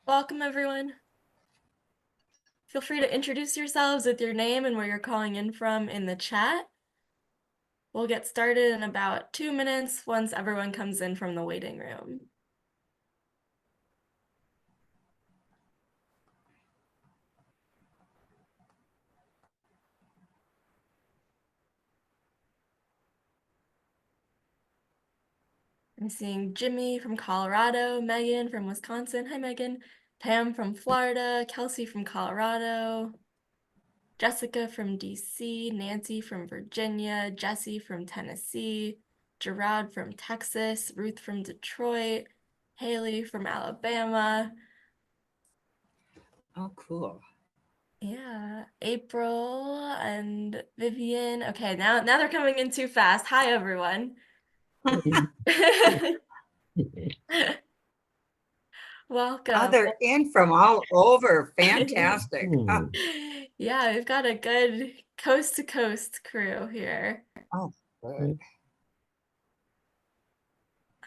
Welcome, everyone. Feel free to introduce yourselves with your name and where you're calling in from in the chat. We'll get started in about 2 minutes once everyone comes in from the waiting room. I'm seeing Jimmy from Colorado, Megan from Wisconsin. Hi, Megan. Pam from Florida, Kelsey from Colorado, Jessica from DC, Nancy from Virginia, Jesse from Tennessee, Gerard from Texas, Ruth from Detroit, Haley from Alabama. Oh, cool. Yeah, April and Vivian. Okay, now they're coming in too fast. Hi, everyone. Oh, Welcome. they're in from all over. Fantastic. Yeah, we've got a good coast to coast crew here. Oh, good.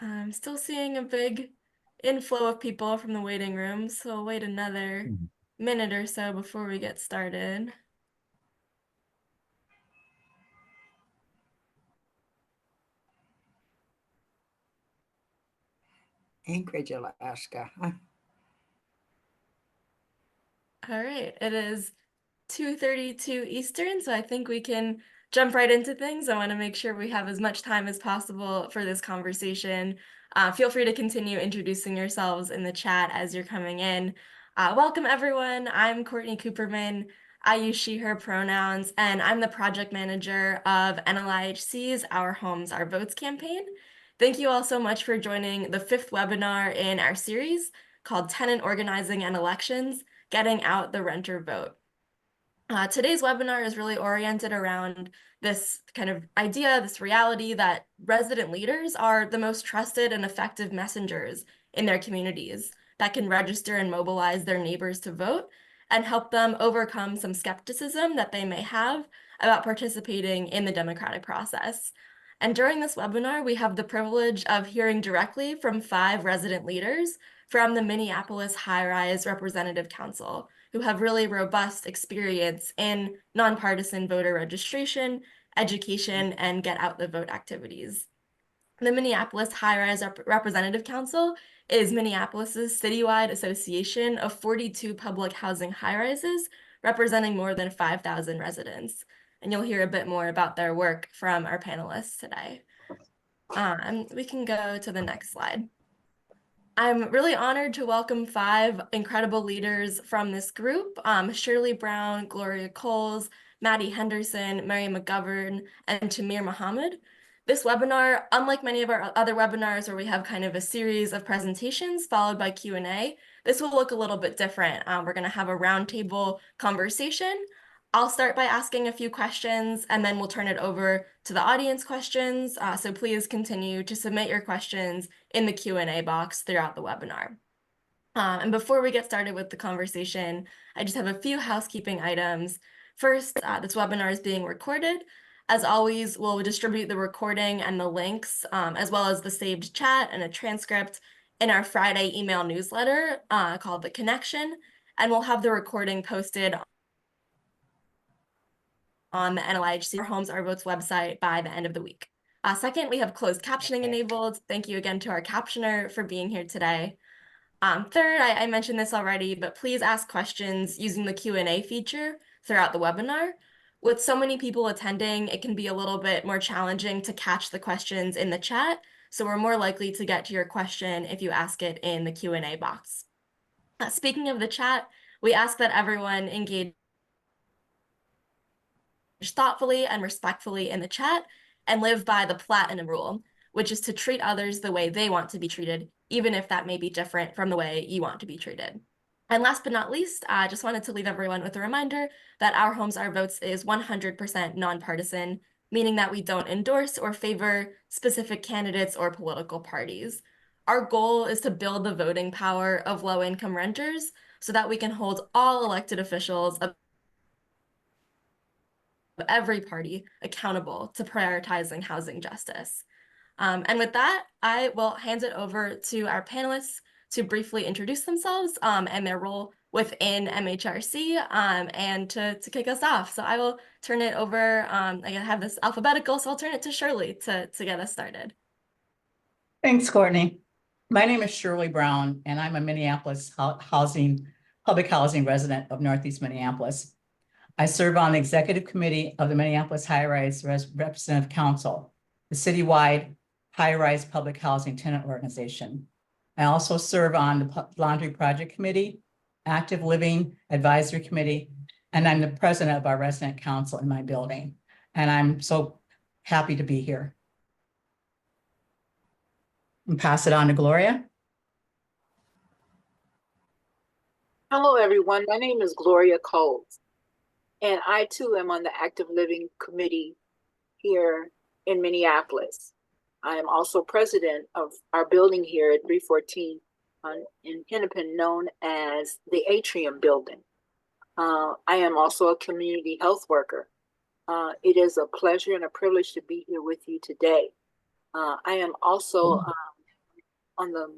I'm still seeing a big inflow of people from the waiting room, so we'll wait another minute or so before we get started. Anchorage, Alaska. All right, it is 2:32 Eastern, so I think we can jump right into things. I want to make sure we have as much time as possible for this conversation. Feel free to continue introducing yourselves in the chat as you're coming in. Welcome, everyone. I'm Courtney Cooperman. I use she, her pronouns, and I'm the project manager of NLIHC's Our Homes, Our Votes campaign. Thank you all so much for joining the fifth webinar in our series called Tenant Organizing and Elections, Getting Out the Renter Vote. Today's webinar is really oriented around this kind of idea, this reality that resident leaders are the most trusted and effective messengers in their communities that can register and mobilize their neighbors to vote and help them overcome some skepticism that they may have about participating in the democratic process. And during this webinar, we have the privilege of hearing directly from 5 resident leaders from the Minneapolis High-Rise Representative Council, who have really robust experience in nonpartisan voter registration, education, and get out the vote activities. The Minneapolis High-Rise Representative Council is Minneapolis's citywide association of 42 public housing high-rises, representing more than 5,000 residents. And you'll hear a bit more about their work from our panelists today. We can go to the next slide. I'm really honored to welcome 5 incredible leaders from this group, Shirley Brown, Gloria Coles, Maddie Henderson, Mary McGovern, and Tamir Muhammad. This webinar, unlike many of our other webinars where we have kind of a series of presentations followed by Q&A, this will look a little bit different. We're going to have a roundtable conversation. I'll start by asking a few questions, and then we'll turn it over to the audience questions. So please continue to submit your questions in the Q&A box throughout the webinar. And before we get started with the conversation, I just have a few housekeeping items. First, this webinar is being recorded. As always, we'll distribute the recording and the links, as well as the saved chat and a transcript in our Friday email newsletter called The Connection. And we'll have the recording posted on the NLIHC Our Homes, Our Votes website by the end of the week. Second, we have closed captioning enabled. Thank you again to our captioner for being here today. Third, I mentioned this already, but please ask questions using the Q&A feature throughout the webinar. With so many people attending, it can be a little bit more challenging to catch the questions in the chat, so we're more likely to get to your question if you ask it in the Q&A box. Speaking of the chat, we ask that everyone engage thoughtfully and respectfully in the chat and live by the platinum rule, which is to treat others the way they want to be treated, even if that may be different from the way you want to be treated. And last but not least, I just wanted to leave everyone with a reminder that Our Homes, Our Votes is 100% nonpartisan, meaning that we don't endorse or favor specific candidates or political parties. Our goal is to build the voting power of low-income renters so that we can hold all elected officials of every party accountable to prioritizing housing justice. And with that, I will hand it over to our panelists to briefly introduce themselves and their role within MHRC and to kick us off. So I will turn it over. I have this alphabetical, so I'll turn it to Shirley to get us started. Thanks, Courtney. My name is Shirley Brown, and I'm a Minneapolis public housing resident of Northeast Minneapolis. I serve on the executive committee of the Minneapolis High-Rise Representative Council, the citywide high-rise public housing tenant organization. I also serve on the Laundry Project Committee, Active Living Advisory Committee, and I'm the president of our resident council in my building. And I'm so happy to be here. And pass it on to Gloria. Hello, everyone. My name is Gloria Coles, and I too am on the Active Living Committee here in Minneapolis. I am also president of our building here at 314 in Hennepin, known as the Atrium Building. I am also a community health worker. It is a pleasure and a privilege to be here with you today. I am also on the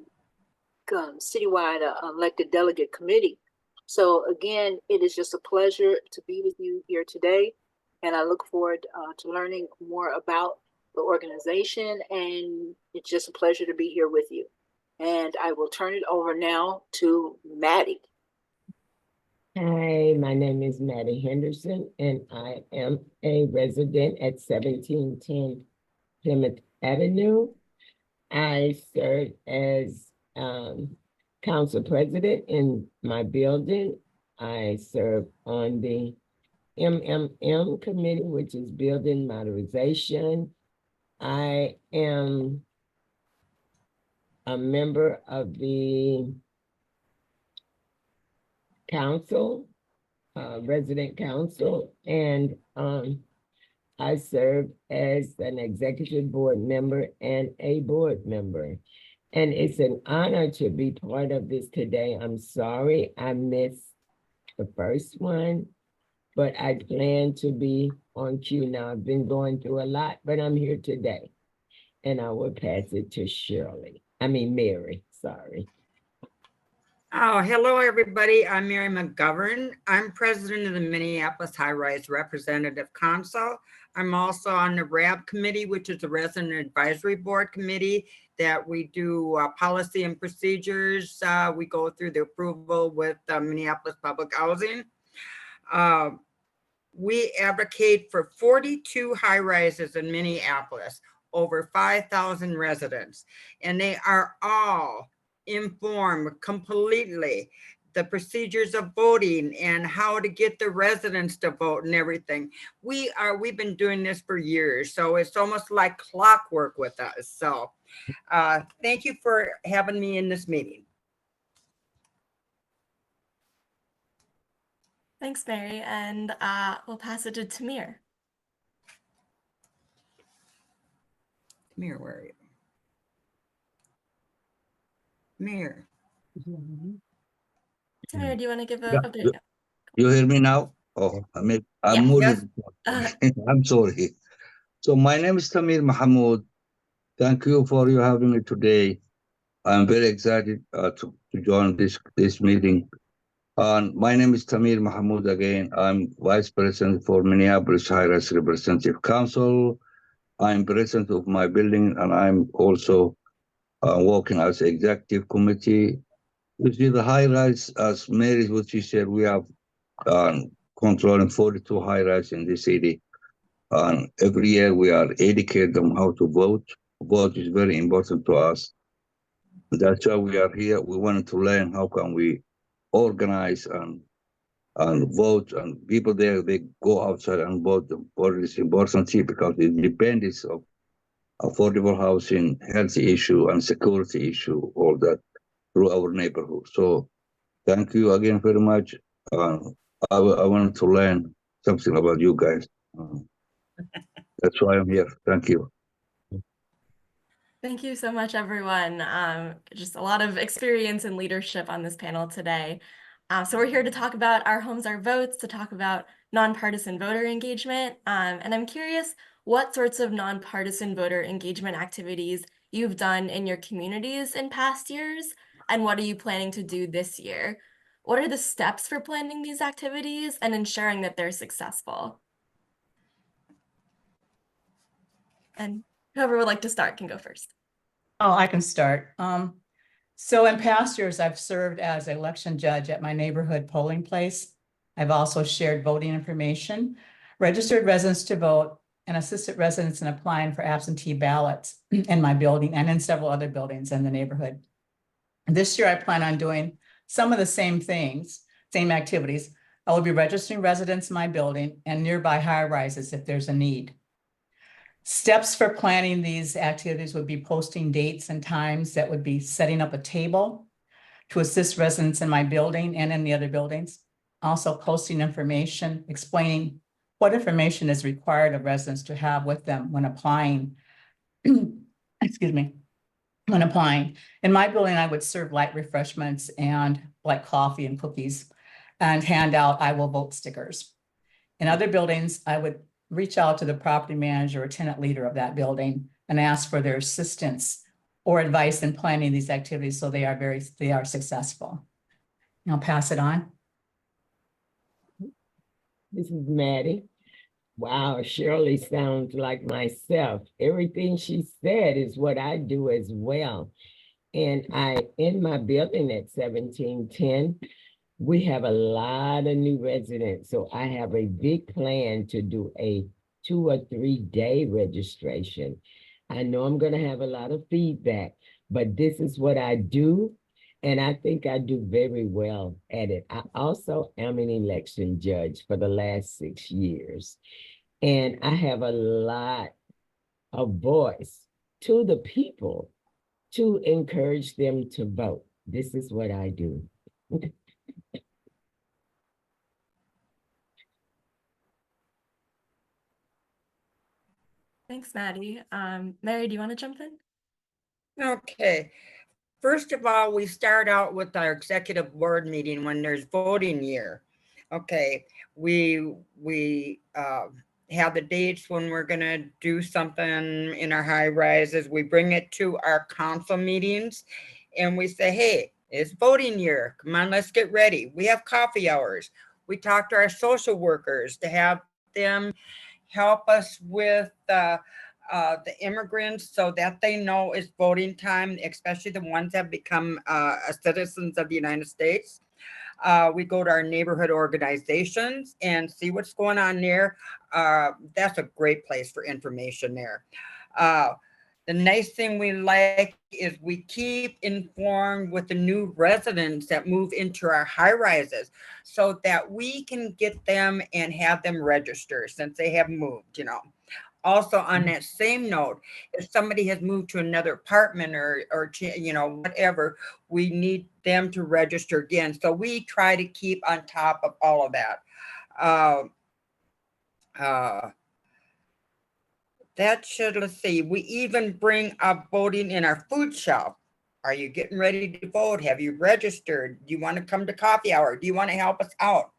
citywide elected delegate committee. So again, it is just a pleasure to be with you here today. And I look forward to learning more about the organization. And it's just a pleasure to be here with you. And I will turn it over now to Maddie. Hi, my name is Maddie Henderson, and I am a resident at 1710 Plymouth Avenue. I serve as council president in my building. I serve on the MMM committee, which is building modernization. I am a member of the council, resident council, and I serve as an executive board member and a board member. And it's an honor to be part of this today. I'm sorry I missed the first one, but I plan to be on cue now. I've been going through a lot, but I'm here today. And I will pass it to Mary, sorry. Oh, hello, everybody. I'm Mary McGovern. I'm president of the Minneapolis High-Rise Representative Council. I'm also on the RAB committee, which is the Resident Advisory Board Committee, that we do policy and procedures. We go through the approval with Minneapolis Public Housing. We advocate for 42 high-rises in Minneapolis, over 5,000 residents, and they are all informed completely the procedures of voting and how to get the residents to vote and everything. We've been doing this for years, so it's almost like clockwork with us. So thank you for having me in this meeting. Thanks, Mary, and we'll pass it to Tamir. Tamir, where are you? Tamir. Tamir, do you want to give a bit? You hear me now? Oh, I'm Yeah. moving. Yes. I'm sorry. So my name is Tamir Mahmoud. Thank you for you having me today. I'm very excited to join this meeting. My name is Tamir Mahmoud again. I'm Vice President for Minneapolis High-Rise Representative Council. I'm president of my building, and I'm also working as executive committee. You see, the high-rise, as Mary, what she said, we have controlling 42 high-rise in the city. And every year we are educate them how to vote. Vote is very important to us. That's why we are here. We wanted to learn how can we organize and vote, and people there, they go outside and vote for this important because it depends of affordable housing, health issue, and security issue, all that through our neighborhood. So thank you again very much. I wanted to learn something about you guys. That's why I'm here. Thank you. Thank you so much, everyone. Just a lot of experience and leadership on this panel today. So we're here to talk about Our Homes, Our Votes, to talk about nonpartisan voter engagement. And I'm curious what sorts of nonpartisan voter engagement activities you've done in your communities in past years. And what are you planning to do this year? What are the steps for planning these activities and ensuring that they're successful? And whoever would like to start can go first. Oh, I can start. So in past years, I've served as election judge at my neighborhood polling place. I've also shared voting information, registered residents to vote, and assisted residents in applying for absentee ballots in my building and in several other buildings in the neighborhood. This year, I plan on doing some of the same things, same activities. I will be registering residents in my building and nearby high rises if there's a need. Steps for planning these activities would be posting dates and times that would be setting up a table to assist residents in my building and in the other buildings. Also posting information, explaining what information is required of residents to have with them when applying. Excuse me, when applying. In my building, I would serve light refreshments and like coffee and cookies and hand out I will vote stickers. In other buildings, I would reach out to the property manager or tenant leader of that building and ask for their assistance or advice in planning these activities so they are successful. I'll pass it on. This is Maddie. Wow, Shirley sounds like myself. Everything she said is what I do as well. And in my building at 1710, we have a lot of new residents. So I have a big plan to do a 2 or 3 day registration. I know I'm going to have a lot of feedback, but this is what I do. And I think I do very well at it. I also am an election judge for the last 6 years. And I have a lot of voice to the people to encourage them to vote. This is what I do. Thanks, Maddie. Mary, do you want to jump in? Okay. First of all, we start out with our executive board meeting when there's voting year. Okay, we have the dates when we're gonna do something in our high rises. We bring it to our council meetings and we say, hey, it's voting year. Come on, let's get ready. We have coffee hours. We talk to our social workers to have them help us with the immigrants so that they know it's voting time, especially the ones that have become citizens of the United States. We go to our neighborhood organizations and see what's going on there. That's a great place for information there. The nice thing we like is we keep informed with the new residents that move into our high rises so that we can get them and have them register since they have moved, you know. Also, on that same note, if somebody has moved to another apartment or you know, whatever, we need them to register again. So we try to keep on top of all of that. Let's see, we even bring up voting in our food shelf. Are you getting ready to vote? Have you registered? Do you want to come to coffee hour? Do you want to help us out?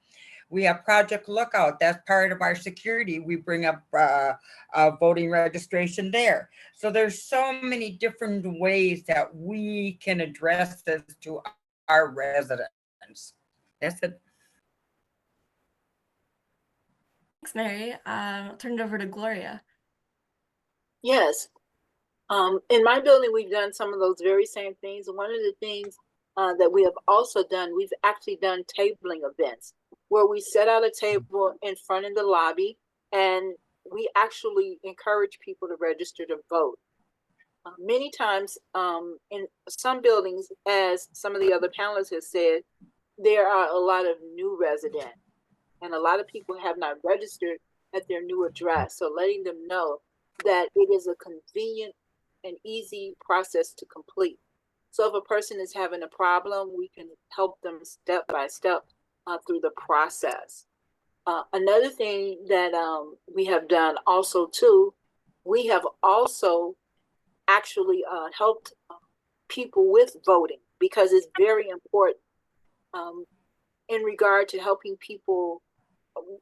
We have Project Lookout. That's part of our security. We bring up voting registration there. So there's so many different ways that we can address this to our residents. That's it. Thanks, Mary. I'll turn it over to Gloria. Yes. In my building, we've done some of those very same things. One of the things that we have also done, we've actually done tabling events where we set out a table in front of the lobby and we actually encourage people to register to vote. Many times in some buildings, as some of the other panelists have said, there are a lot of new residents and a lot of people have not registered at their new address. So letting them know that it is a convenient and easy process to complete. So if a person is having a problem, we can help them step by step through the process. Another thing that we have done also too, we have also actually helped people with voting because it's very important in regard to helping people.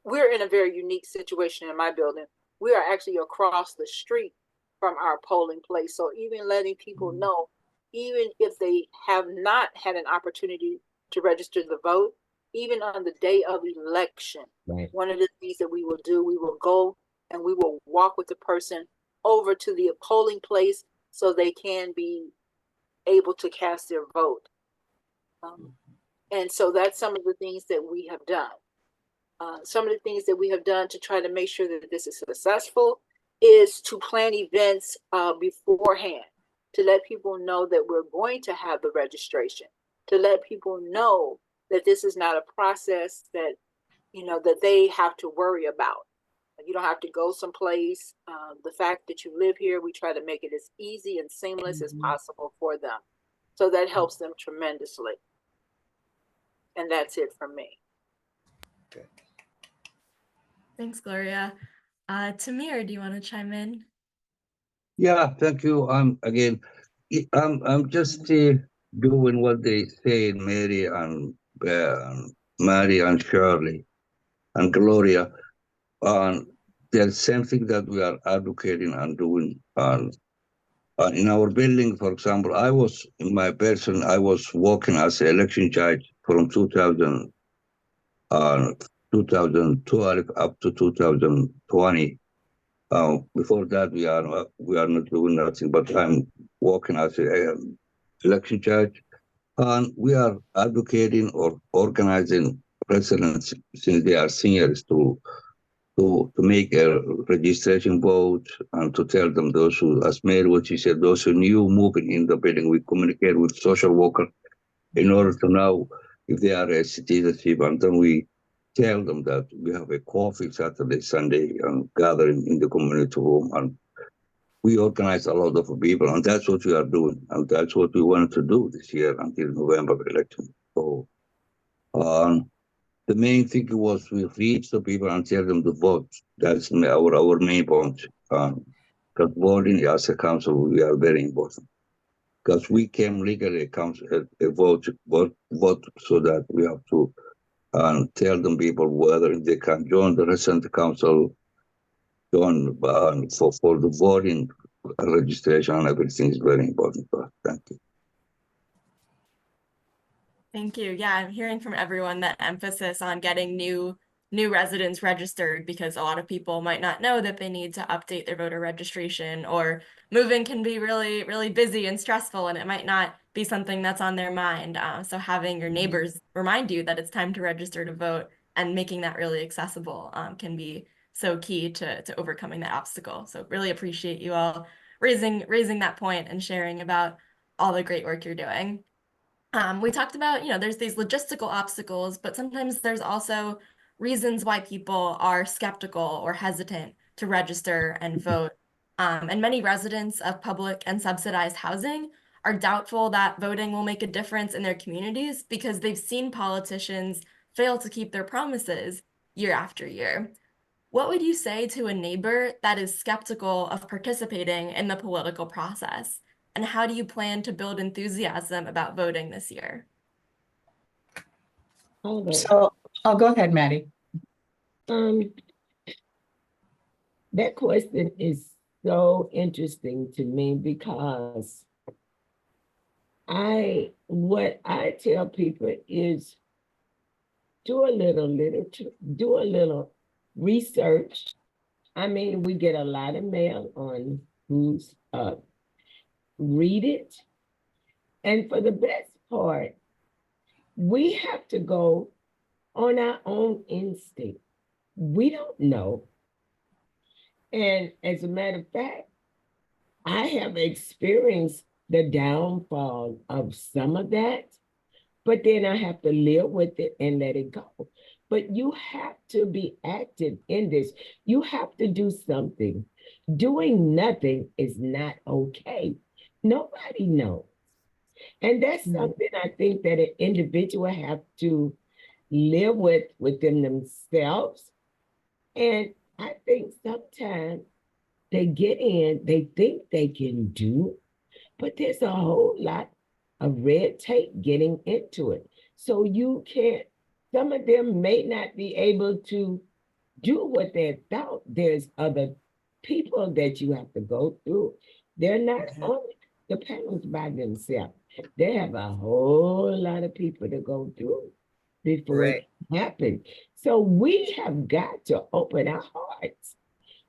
We're in a very unique situation in my building. We are actually across the street from our polling place. So even letting people know even if they have not had an opportunity to register the vote, even on the day of election. Right. One of the things that we will do, we will go and we will walk with the person over to the polling place so they can be able to cast their vote. And so that's some of the things that we have done. Some of the things that we have done to try to make sure that this is successful is to plan events beforehand, to let people know that we're going to have the registration, to let people know that this is not a process that, you know, that they have to worry about. You don't have to go someplace. The fact that you live here, we try to make it as easy and seamless as possible for them. So that helps them tremendously. And that's it from me. Good. Thanks, Gloria. Tamir, do you want to chime in? Yeah, thank you. Again, I'm just doing what they say, Mary and Shirley and Gloria. There's something that we are advocating and doing. In our building, for example, I was working as an election judge from 2012 up to 2020. Before that, we are not doing nothing, but I'm working as an election judge, and we are advocating or organizing residents since they are seniors to make a registration vote and to tell them those who, as Mary what she said, those who new moving in the building, we communicate with social worker in order to know if they are a citizenship, and then we tell them that we have a coffee Saturday, Sunday, and gathering in the community room, and we organize a lot of people, and that's what we are doing, and that's what we wanted to do this year until November election. So the main thing was we reach the people and tell them to vote. That's our main point. Because voting as a council, we are very important. Because we can legally vote so that we have to tell them people whether they can join the resident council, join for the voting registration, and everything is very important for us. Thank you. Thank you. Yeah, I'm hearing from everyone that emphasis on getting new residents registered, because a lot of people might not know that they need to update their voter registration, or moving can be really, really busy and stressful, and it might not be something that's on their mind. So having your neighbors remind you that it's time to register to vote and making that really accessible can be so key to overcoming that obstacle. So really appreciate you all raising that point and sharing about all the great work you're doing. We talked about, there's these logistical obstacles, but sometimes there's also reasons why people are skeptical or hesitant to register and vote. And many residents of public and subsidized housing are doubtful that voting will make a difference in their communities because they've seen politicians fail to keep their promises year after year. What would you say to a neighbor that is skeptical of participating in the political process? And how do you plan to build enthusiasm about voting this year? So I'll go ahead, Maddie. That question is so interesting to me because what I tell people is do a little literature, do a little research. I mean, we get a lot of mail on who's read it. And for the best part, we have to go on our own instinct. We don't know. And as a matter of fact, I have experienced the downfall of some of that, but then I have to live with it and let it go. But you have to be active in this. You have to do something. Doing nothing is not okay. Nobody knows. And that's something I think that an individual have to live with within themselves. And I think sometimes they get in, they think they can do, but there's a whole lot of red tape getting into it. So you can't, some of them may not be able to do what they thought. There's other people that you have to go through. They're not only, the panels by themselves. They have a whole lot of people to go through before Right. it happens. So we have got to open our hearts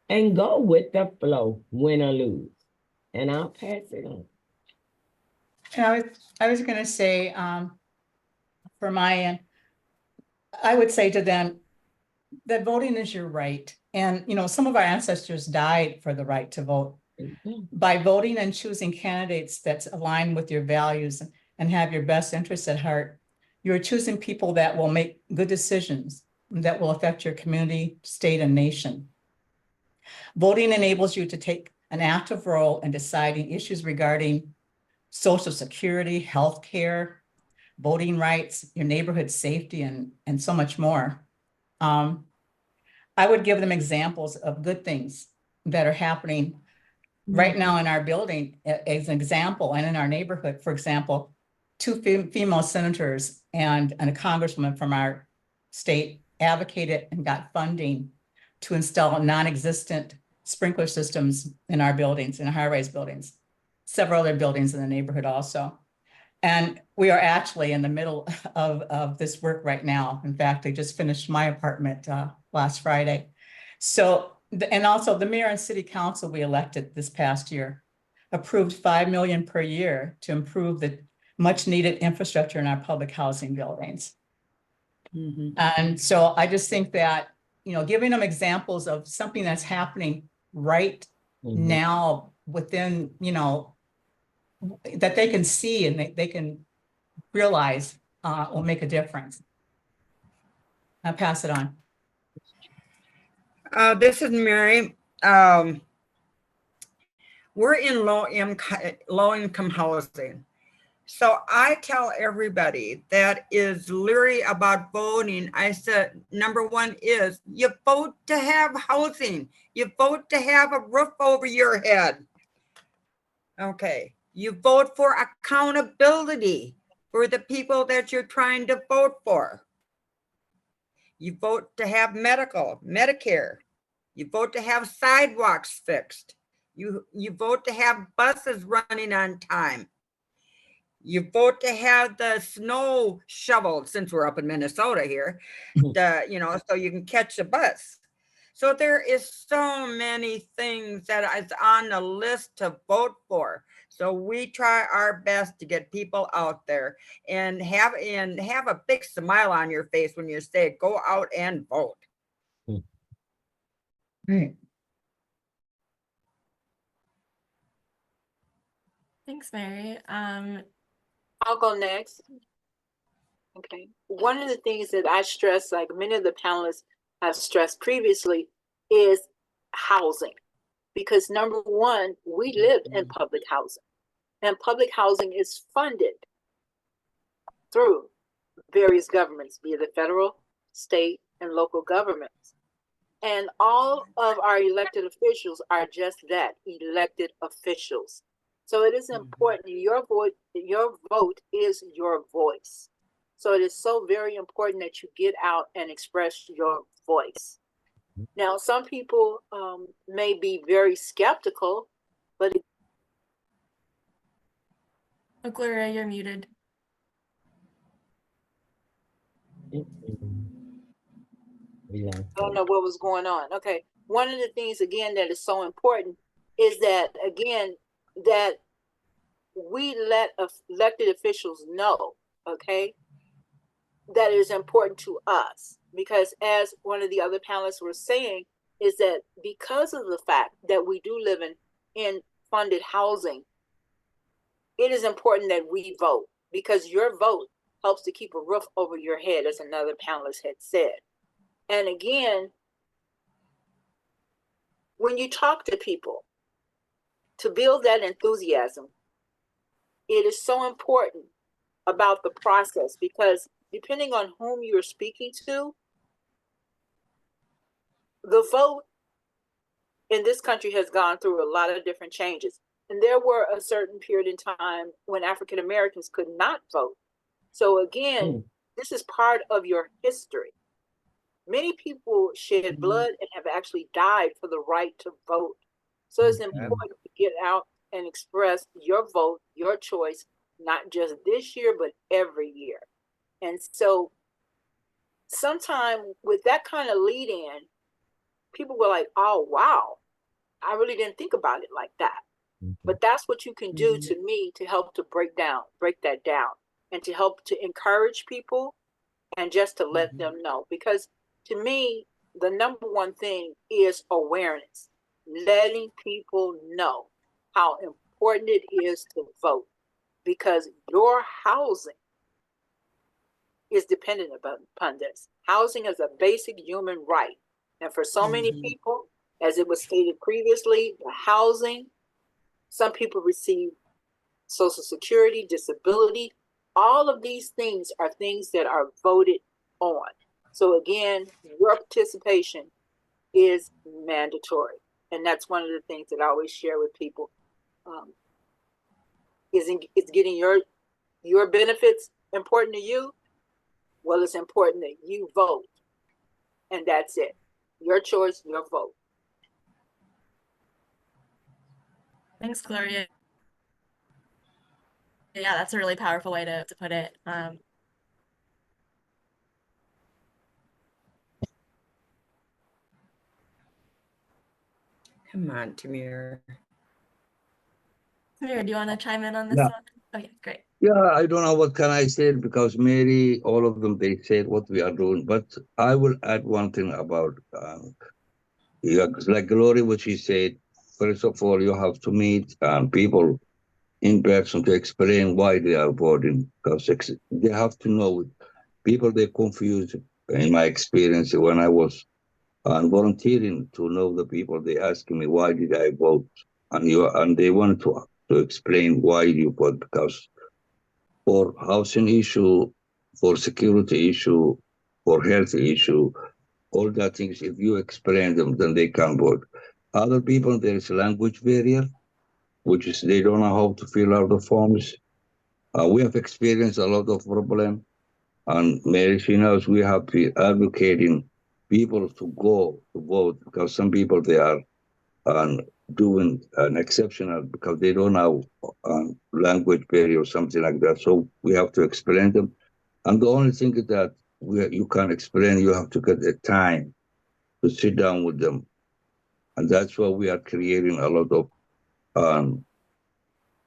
and go with the flow, win or lose. And I'll pass it on. And I was gonna say, for my end, I would say to them that voting is your right. And, you know, some of our ancestors died for the right to vote. By voting and choosing candidates that's aligned with your values and have your best interests at heart, you're choosing people that will make good decisions that will affect your community, state, and nation. Voting enables you to take an active role in deciding issues regarding social security, healthcare, voting rights, your neighborhood safety, and so much more. I would give them examples of good things that are happening right now in our building as an example, and in our neighborhood, for example, two female senators and a congresswoman from our state advocated and got funding to install non-existent sprinkler systems in our buildings, in high-rise buildings, several other buildings in the neighborhood also. And we are actually in the middle of this work right now. In fact, I just finished my apartment last Friday. So, and also the mayor and city council we elected this past year approved $5 million per year to improve the much needed infrastructure in our public housing buildings. And so I just think that, you know, giving them examples of something that's happening right now within, you know, that they can see and they can realize will make a difference. I'll pass it on. This is Mary. We're in low income housing. So I tell everybody that is leery about voting, I said, number one is you vote to have housing. You vote to have a roof over your head. Okay. You vote for accountability for the people that you're trying to vote for. You vote to have medical, Medicare. You vote to have sidewalks fixed. You vote to have buses running on time. You vote to have the snow shoveled, since we're up in Minnesota here, you know, so you can catch a bus. So there is so many things that is on the list to vote for. So we try our best to get people out there and have a big smile on your face when you say, go out and vote. Right. Thanks, Mary. I'll go next. Okay. One of the things that I stress, like many of the panelists have stressed previously, is housing. Because number one, we live in public housing, and public housing is funded through various governments, be it the federal, state, and local governments. And all of our elected officials are just that, elected officials. So it is important, your vote is your voice. So it is so very important that you get out and express your voice. Now, some people may be very skeptical, but Oh, Gloria, you're muted. I don't know what was going on. Okay. One of the things, again, that is so important is that, again, that we let elected officials know, okay, that is important to us. Because as one of the other panelists were saying, is that because of the fact that we do live in funded housing, it is important that we vote, because your vote helps to keep a roof over your head, as another panelist had said. And again, when you talk to people, to build that enthusiasm, it is so important about the process, because depending on whom you're speaking to, the vote in this country has gone through a lot of different changes. And there were a certain period in time when African Americans could not vote. So again, this is part of your history. Many people shed blood and have actually died for the right to vote. So it's important to get out and express your vote, your choice, not just this year, but every year. And so sometime with that kind of lead in, people were like, oh, wow, I really didn't think about it like that. But that's what you can do to me to help to break that down, and to help to encourage people and just to let them know. Because to me, the number one thing is awareness, letting people know how important it is to vote, because your housing is dependent upon this. Housing is a basic human right. And for so many people, as it was stated previously, the housing, some people receive Social Security, disability. All of these things are things that are voted on. So again, your participation is mandatory. And that's one of the things that I always share with people. Is getting your benefits important to you? Well, it's important that you vote. And that's it. Your choice, your vote. Thanks, Gloria. Yeah, that's a really powerful way to put it. Come on, Tamir. Samira, do you want to chime in on this Yeah. one? Okay, great. Yeah, I don't know what can I say because Mary, all of them, they said what we are doing. But I will add one thing about, like Glory, what she said. First of all, you have to meet people in person to explain why they are voting, because they have to know. People, they confused. In my experience, when I was volunteering to know the people, they asked me why did I vote, and they wanted to explain why you vote, because for housing issue, for security issue, for health issue, all that things, if you explain them, then they can vote. Other people, there is a language barrier, which is they don't know how to fill out the forms. We have experienced a lot of problem, and Mary, she knows we have been advocating people to go to vote, because some people, they are doing an exceptional because they don't know language barrier or something like that. So we have to explain them. And the only thing is that you can explain, you have to get the time to sit down with them. And that's why we are creating a lot of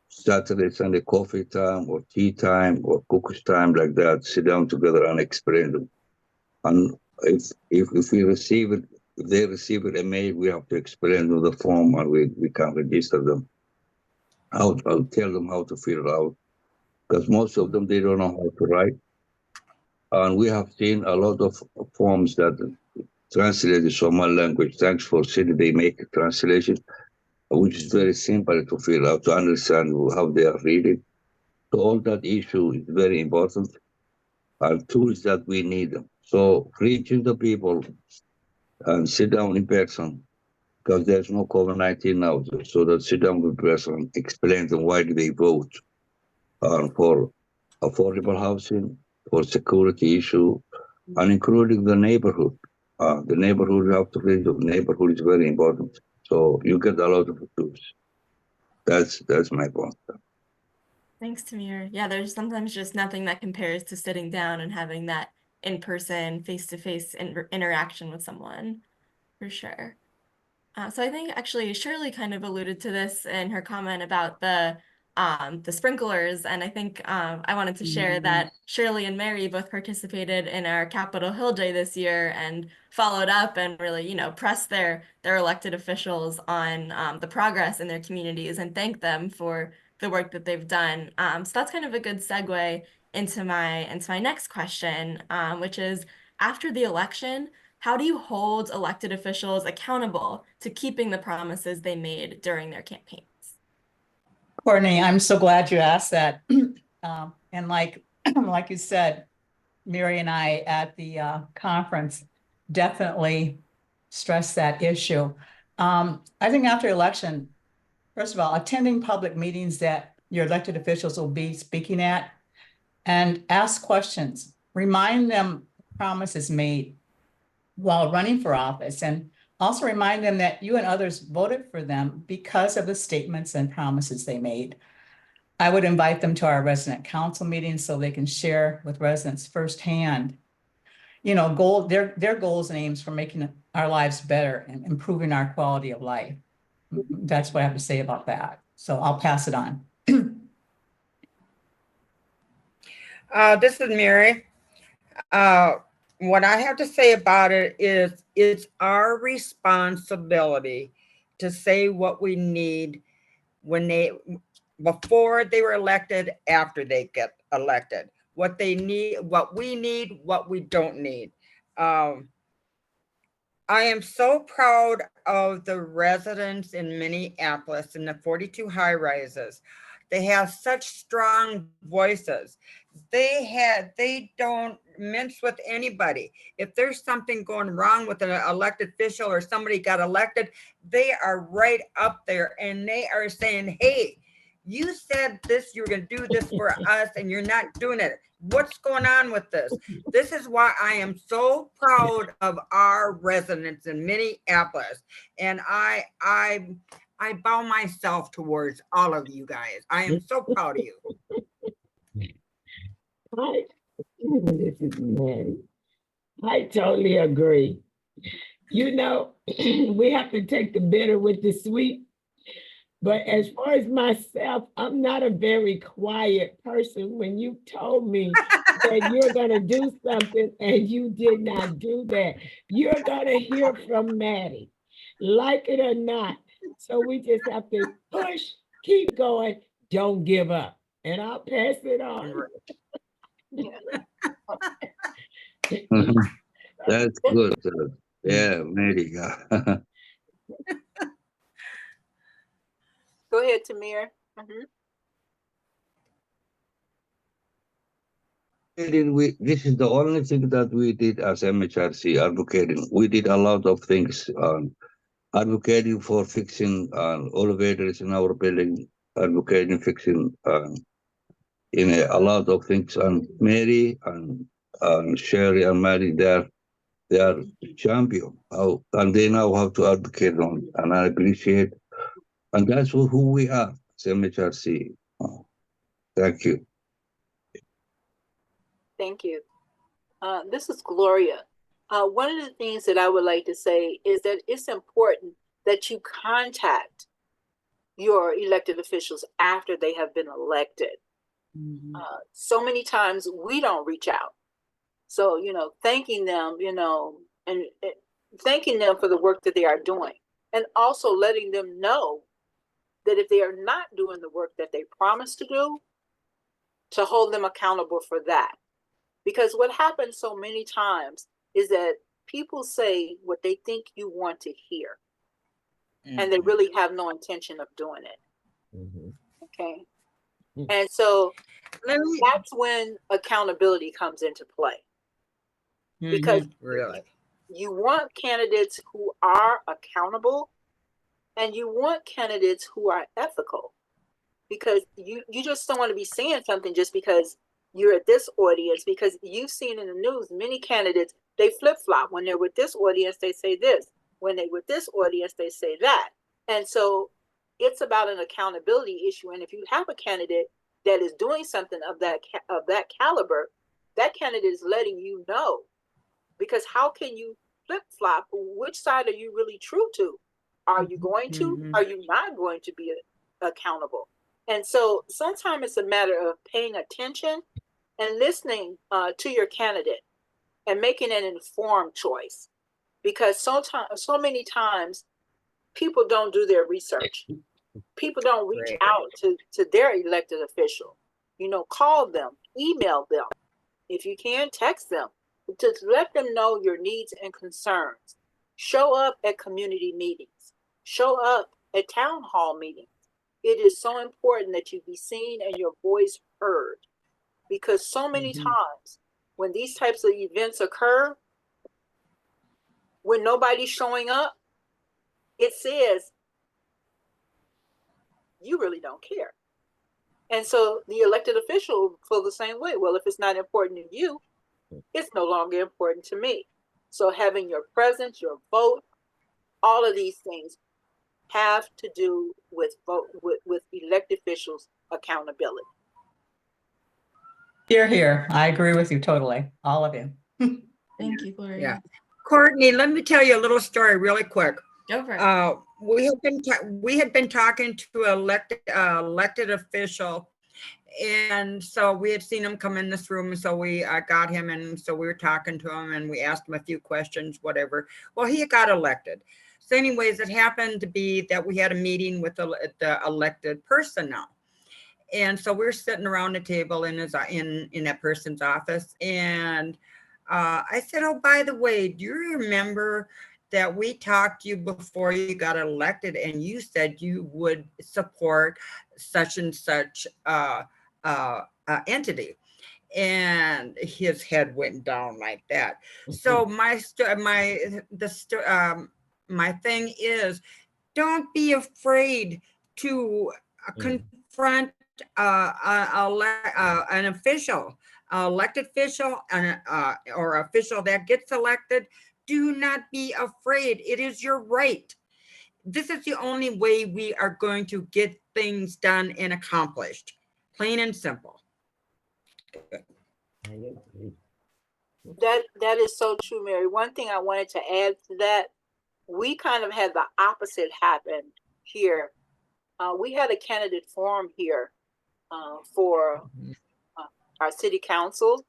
Saturday, Sunday coffee time or tea time or cookies time like that, sit down together and explain them. And if we receive it, if they receive it email, we have to explain them the form, and we can register them. I'll tell them how to fill it out, because most of them, they don't know how to write. And we have seen a lot of forms that translated from one language. Thanks for saying they make a translation, which is very simple to fill out, to understand how they are reading. So all that issue is very important, and tools that we need. So reaching the people and sit down in person, because there's no COVID-19 now. So that sit down with person, explain them why do they vote for affordable housing, for security issue, and including the neighborhood. The neighborhood, you have to read the neighborhood is very important. So you get a lot of tools. That's my point. Thanks, Tamir. Yeah, there's sometimes just nothing that compares to sitting down and having that in-person, face-to-face interaction with someone, for sure. So I think actually Shirley kind of alluded to this in her comment about the sprinklers, and I think I wanted to share that Shirley and Mary both participated in our Capitol Hill Day this year and followed up and really, pressed their elected officials on the progress in their communities and thanked them for the work that they've done. So that's kind of a good segue into my next question, which is after the election, how do you hold elected officials accountable to keeping the promises they made during their campaigns? Courtney, I'm so glad you asked that. And like you said, Mary and I at the conference definitely stressed that issue. I think after election, first of all, attending public meetings that your elected officials will be speaking at and ask questions, remind them promises made while running for office. And Also remind them that you and others voted for them because of the statements and promises they made. I would invite them to our resident council meetings so they can share with residents firsthand, their goals and aims for making our lives better and improving our quality of life. That's what I have to say about that. So I'll pass it on. This is Mary. What I have to say about it is it's our responsibility to say what we need before they were elected, after they get elected, what they need, what we need, what we don't need. I am so proud of the residents in Minneapolis in the 42 high rises. They have such strong voices. They don't mince with anybody. If there's something going wrong with an elected official or somebody got elected, they are right up there and they are saying, hey, you said this, you're going to do this for us and you're not doing it. What's going on with this? This is why I am so proud of our residents in Minneapolis. And I bow myself towards all of you guys. I am so proud of you. This is Mary. I totally agree. We have to take the bitter with the sweet. But as far as myself, I'm not a very quiet person. When you told me that you're going to do something and you did not do that, you're going to hear from Maddie, like it or not. So we just have to push, keep going, don't give up. And I'll pass it on. That's good. Yeah, Mary. Go ahead, Tamir. This is the only thing that we did as MHRC advocating. We did a lot of things, advocating for fixing elevators in our building, advocating fixing a lot of things. And Mary and Sherry and Mary, they are champion. And they know how to advocate on, and I appreciate. And that's who we are, as MHRC. Thank you. Thank you. This is Gloria. One of the things that I would like to say is that it's important that you contact your elected officials after they have been elected. So many times we don't reach out. So, thanking them, and thanking them for the work that they are doing, and also letting them know that if they are not doing the work that they promised to do, to hold them accountable for that. Because what happens so many times is that people say what they think you want to hear, and they really have no intention of doing it. Okay. And so that's when accountability comes into play. Because really, you want candidates who are accountable, and you want candidates who are ethical, because you just don't want to be saying something just because you're at this audience, because you've seen in the news many candidates, they flip-flop. When they're with this audience, they say this. When they're with this audience, they say that. And so it's about an accountability issue. And if you have a candidate that is doing something of that caliber, that candidate is letting you know. Because how can you flip-flop? Which side are you really true to? Are you going to? Are you not going to be accountable? And so sometimes it's a matter of paying attention and listening to your candidate and making an informed choice. Because so many times people don't do their research. People don't reach out to their elected official. Call them, email them. If you can, text them. To let them know your needs and concerns. Show up at community meetings. Show up at town hall meetings. It is so important that you be seen and your voice heard, because so many times when these types of events occur, when nobody's showing up, it says you really don't care. And so the elected official feel the same way. Well, if it's not important to you, it's no longer important to me. So having your presence, your vote, all of these things have to do with with elected officials accountability. Here. I agree with you totally, all of you. Thank you, Gloria. Yeah. Courtney, let me tell you a little story really quick. Go for it. We had been talking to elected official, and so we had seen him come in this room, and so we got him, and so we were talking to him, and we asked him a few questions, whatever. Well, he got elected. So anyways, it happened to be that we had a meeting with the elected personnel. And so we're sitting around the table in that person's office, and I said, "Oh, by the way, do you remember that we talked to you before you got elected, and you said you would support such and such entity?" And his head went down like that. So my thing is, don't be afraid to confront an official, elected official, or official that gets elected. Do not be afraid. It is your right. This is the only way we are going to get things done and accomplished. Plain and simple. That is so true, Mary. One thing I wanted to add to that, we kind of had the opposite happen here. We had a candidate forum here for our city council,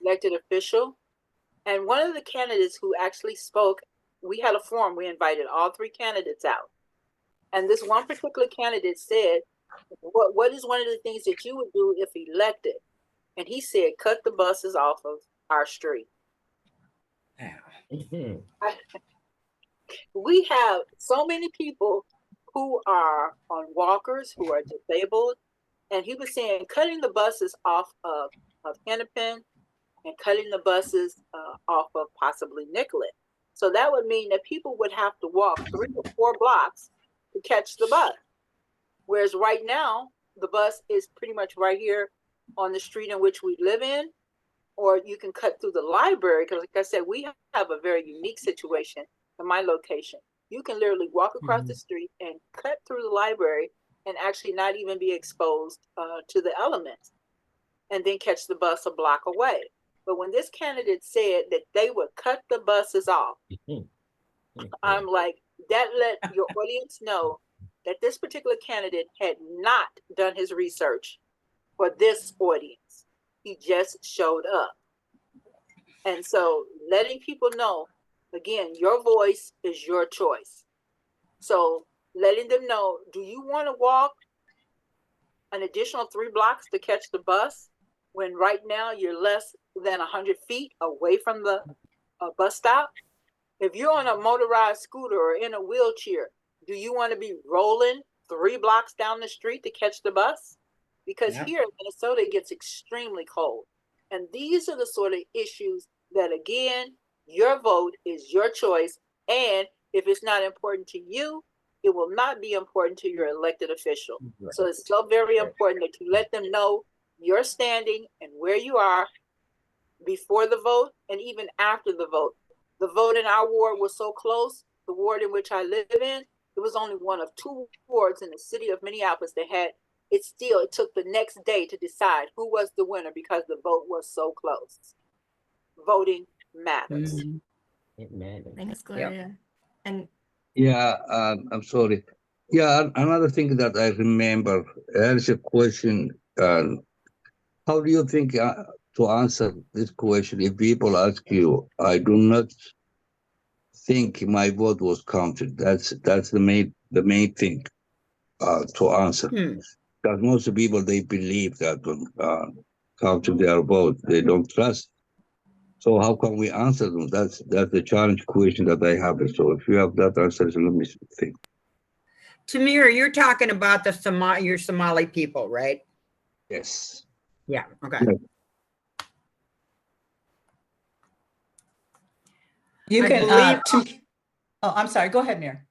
elected official. And one of the candidates who actually spoke, we had a forum, we invited all three candidates out. And this one particular candidate said, what is one of the things that you would do if elected? And he said, cut the buses off of our street. We have so many people who are on walkers, who are disabled. And he was saying, cutting the buses off of Hennepin and cutting the buses off of possibly Nicollet. So that would mean that people would have to walk 3 or 4 blocks to catch the bus. Whereas right now, the bus is pretty much right here on the street in which we live in, or you can cut through the library, because like I said, we have a very unique situation in my location. You can literally walk across the street and cut through the library and actually not even be exposed to the elements, and then catch the bus a block away. But when this candidate said that they would cut the buses off, I'm like, that let your audience know that this particular candidate had not done his research for this audience. He just showed up. And so letting people know, again, your voice is your choice. So letting them know, do you want to walk an additional 3 blocks to catch the bus when right now you're less than 100 feet away from the bus stop? If you're on a motorized scooter or in a wheelchair, do you want to be rolling 3 blocks down the street to catch the bus? Because here in Minnesota, it gets extremely cold. And these are the sort of issues that, again, your vote is your choice. And if it's not important to you, it will not be important to your elected official. Right. So it's so very important that you let them know your standing and where you are before the vote and even after the vote. The vote in our ward was so close, the ward in which I live in, it was only one of 2 wards in the city of Minneapolis that had it. Still, it took the next day to decide who was the winner because the vote was so close. Voting matters. It matters. Thanks, Gloria. Yep. And Yeah, I'm sorry. Yeah, another thing that I remember, there's a question. How do you think to answer this question? If people ask you, I do not think my vote was counted. That's the main thing to answer. Because most people, they believe that when counting their vote, they don't trust. So how can we answer them? That's the challenge question that I have. So if you have that answer, let me think. Tamir, you're talking about your Somali people, right? Yes. Yeah. Okay. Yeah. You I can, believe- oh, I'm sorry, go ahead, Mir.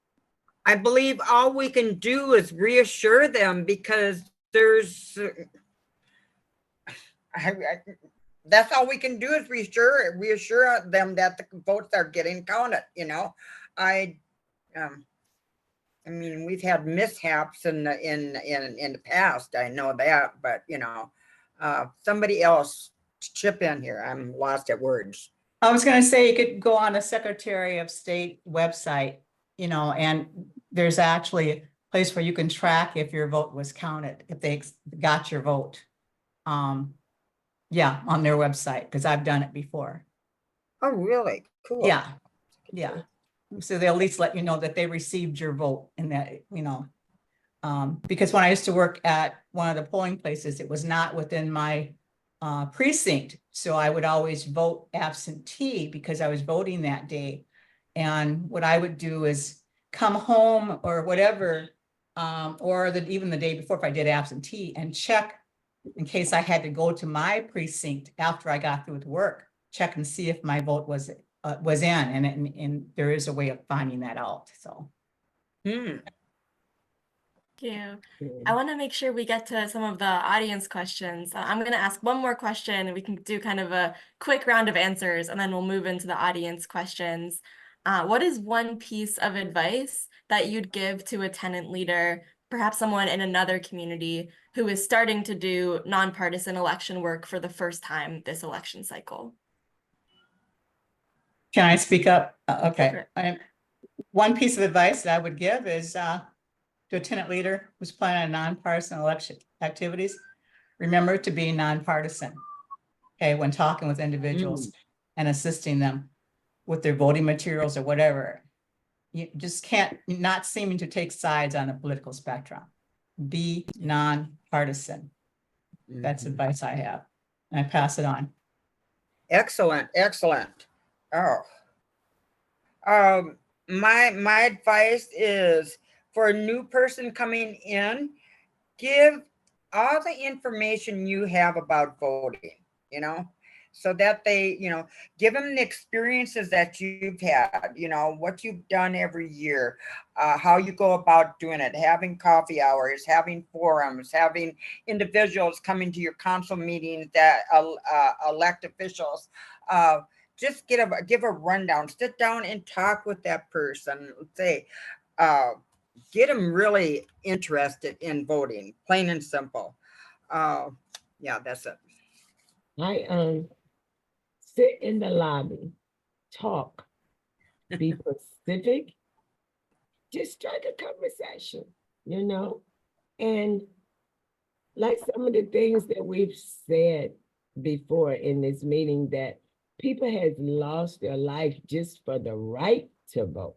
I believe all we can do is reassure them, because there's, that's all we can do is reassure them that the votes are getting counted, you know. I mean, we've had mishaps in the past. I know that, but somebody else chip in here. I'm lost at words. I was gonna say you could go on a Secretary of State website, and there's actually a place where you can track if your vote was counted, if they got your vote. Yeah, on their website, because I've done it before. Oh, really? Cool. Yeah, yeah. So they'll at least let you know that they received your vote and that, because when I used to work at one of the polling places, it was not within my precinct. So I would always vote absentee because I was voting that day. And what I would do is come home or whatever, or even the day before if I did absentee, and check in case I had to go to my precinct after I got through with work, check and see if my vote was in, and there is a way of finding that out. So. Hmm. Thank you. I want to make sure we get to some of the audience questions. I'm going to ask one more question and we can do kind of a quick round of answers and then we'll move into the audience questions. What is one piece of advice that you'd give to a tenant leader, perhaps someone in another community who is starting to do nonpartisan election work for the first time this election cycle? Can I speak up? Okay. Sure. One piece of advice that I would give is to a tenant leader who's planning on nonpartisan election activities, remember to be nonpartisan. Okay, when talking with individuals and assisting them with their voting materials or whatever, you just can't not seeming to take sides on a political spectrum. Be nonpartisan. That's advice I have. And I pass it on. Excellent, excellent. Oh, my advice is for a new person coming in, give all the information you have about voting, so that they, give them the experiences that you've had, what you've done every year, how you go about doing it, having coffee hours, having forums, having individuals coming to your council meetings that elect officials. Just give a rundown, sit down and talk with that person. Say, get them really interested in voting, plain and simple. Yeah, that's it. I sit in the lobby, talk, be specific, just strike a conversation, and like some of the things that we've said before in this meeting, that people has lost their life just for the right to vote.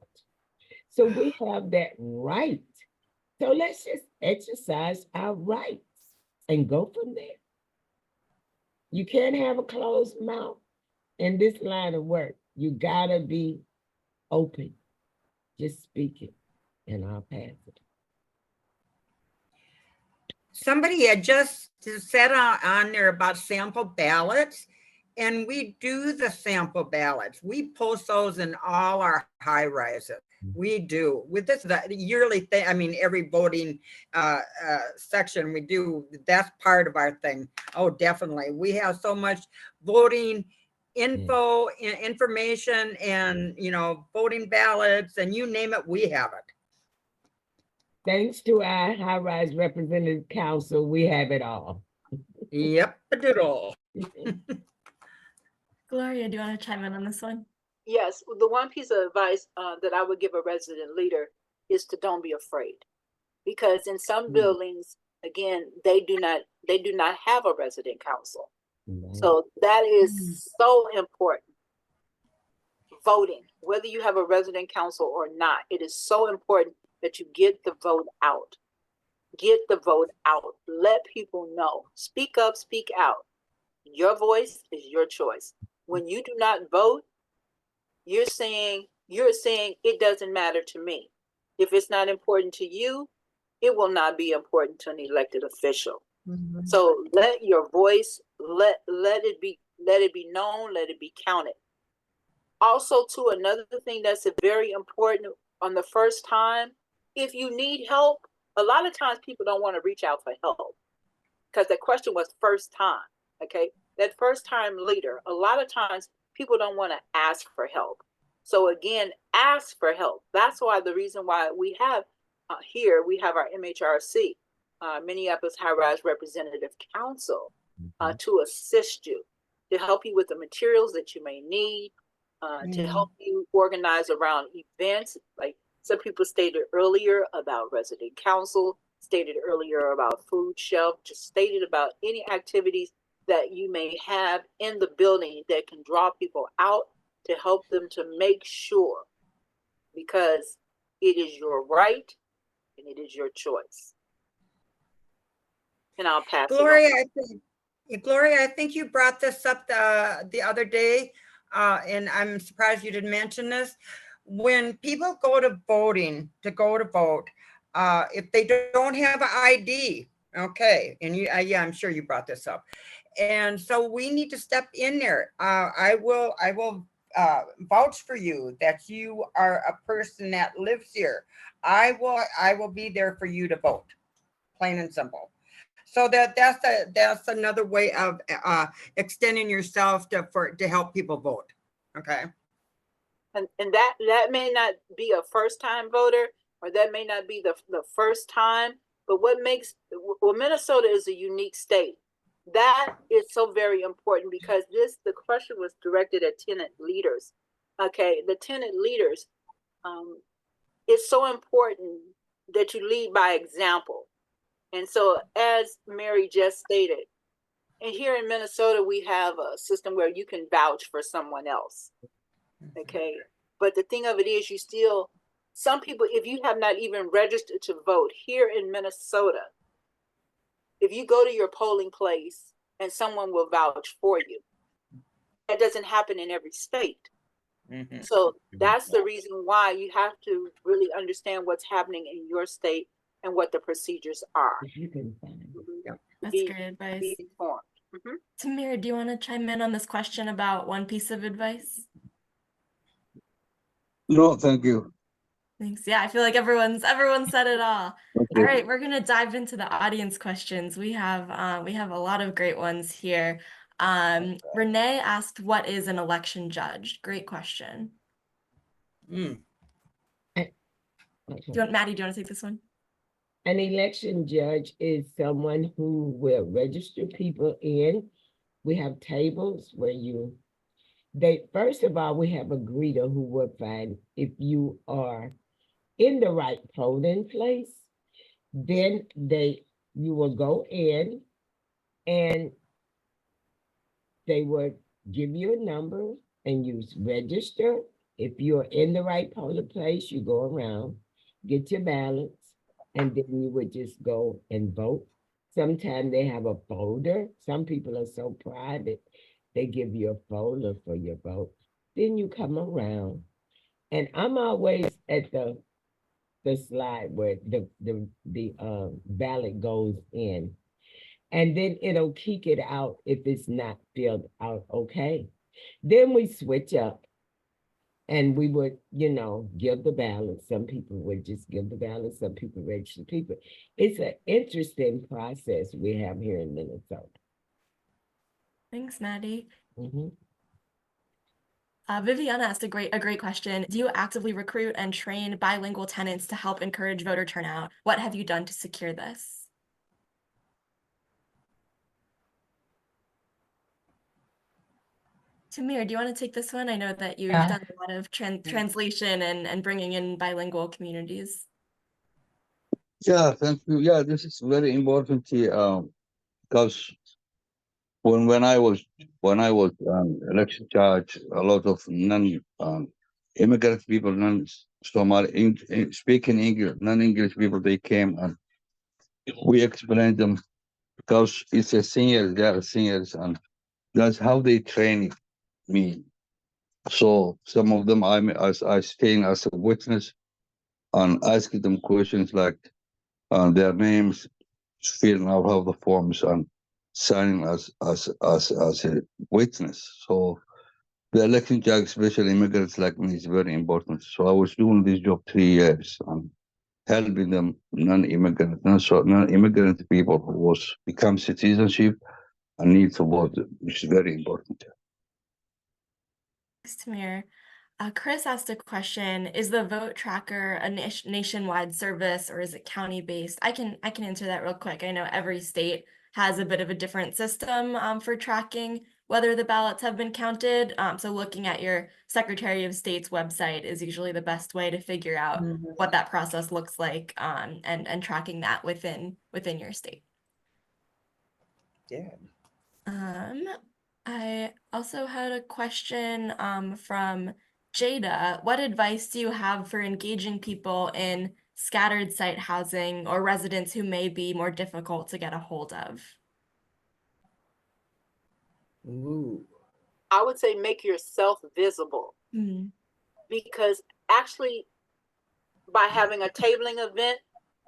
So we have that right. So let's just exercise our rights and go from there. You can't have a closed mouth in this line of work. You gotta be open. Just speak it, and I'll pass it. Somebody had just said on there about sample ballots, and we do the sample ballots. We post those in all our high rises. We do. With this, the yearly thing, I mean, every voting section we do, that's part of our thing. Oh, definitely. We have so much voting info, information, and, voting ballots, and you name it, we have it. Thanks to our high-rise representative council, we have it all. Yep, I did all. Gloria, do you want to chime in on this one? Yes, the one piece of advice that I would give a resident leader is to don't be afraid, because in some buildings, again, they do not have a resident council. So that is so important. Voting, whether you have a resident council or not, it is so important that you get the vote out. Get the vote out. Let people know. Speak up, speak out. Your voice is your choice. When you do not vote, you're saying it doesn't matter to me. If it's not important to you, it will not be important to an elected official. So let your voice, let it be known, let it be counted. Also, too, another thing that's very important on the first time, if you need help, a lot of times people don't want to reach out for help because the question was first time. Okay, that first time leader, a lot of times people don't want to ask for help. So again, ask for help. That's why the reason why we have here, we have our MHRC, Minneapolis High Rise Representative Council, to assist you, to help you with the materials that you may need, to help you organize around events. Like some people stated earlier about resident council, stated earlier about food shelf, just stated about any activities that you may have in the building that can draw people out to help them to make sure, because it is your right and it is your choice. And I'll pass Gloria, it Gloria, I think you brought this up the other day, and I'm surprised you didn't mention this. When people go to voting, to vote, if they don't have an ID, okay, and you, yeah, I'm sure you brought this up. And so we need to step in there. I will vouch for you that you are a person that lives here. I will be there for you to vote, plain and simple. So that's another way of extending yourself to help people vote. Okay. And that may not be a first time voter, or that may not be the first time, but what makes, well, Minnesota is a unique state. That is so very important, because the question was directed at tenant leaders. Okay, the tenant leaders, it's so important that you lead by example. And so, as Mary just stated, and here in Minnesota, we have a system where you can vouch for someone else. Okay. But the thing of it is, some people, if you have not even registered to vote here in Minnesota, if you go to your polling place and someone will vouch for you, that doesn't happen in every state. So that's the reason why you have to really understand what's happening in your state and what the procedures are. That's great advice. Be informed. Tamir, do you want to chime in on this question about one piece of advice? No, thank you. Thanks. Yeah, I feel like everyone said it all. Okay. All right, we're gonna dive into the audience questions. We have a lot of great ones here. Renee asked, "What is an election judge?" Great question. Maddie, do you want to take this one? An election judge is someone who will register people in. We have tables where first of all, we have a greeter who will find if you are in the right polling place. Then you will go in and they would give you a number and you register. If you're in the right polling place, you go around, get your ballots, and then you would just go and vote. Sometimes they have a folder. Some people are so private, they give you a folder for your vote. Then you come around, and I'm always at the slide where the ballot goes in, and then it'll kick it out if it's not filled out okay. Then we switch up. And we would, give the ballot. Some people would just give the ballot. Some people register people. It's an interesting process we have here in Minnesota. Thanks, Maddie. Viviana asked a great question. Do you actively recruit and train bilingual tenants to help encourage voter turnout? What have you done to secure this? Tamir, do you want to take this one? I know that you've done a lot of translation and bringing in bilingual communities. Yeah, thank you. Yeah, this is very important because when I was election judge, a lot of non-immigrant people, non-Somali speaking English, non-English people, they came and we explained them because it's a senior, they are seniors, and that's how they train me. So some of them I staying as a witness and asking them questions like their names, filling out all the forms and signing as a witness. So the election judge, especially immigrants like me, is very important. So I was doing this job 3 years and helping them non-immigrant people who was become citizenship and need to vote, which is very important. Thanks, Tamir. Chris asked a question, is the vote tracker a nationwide service or is it county-based? I can answer that real quick. I know every state has a bit of a different system for tracking whether the ballots have been counted. So looking at your Secretary of State's website is usually the best way to figure out what that process looks like, and tracking that within your state. Yeah. I also had a question from Jada. What advice do you have for engaging people in scattered site housing or residents who may be more difficult to get a hold of? Ooh. I would say make yourself visible, because actually by having a tabling event,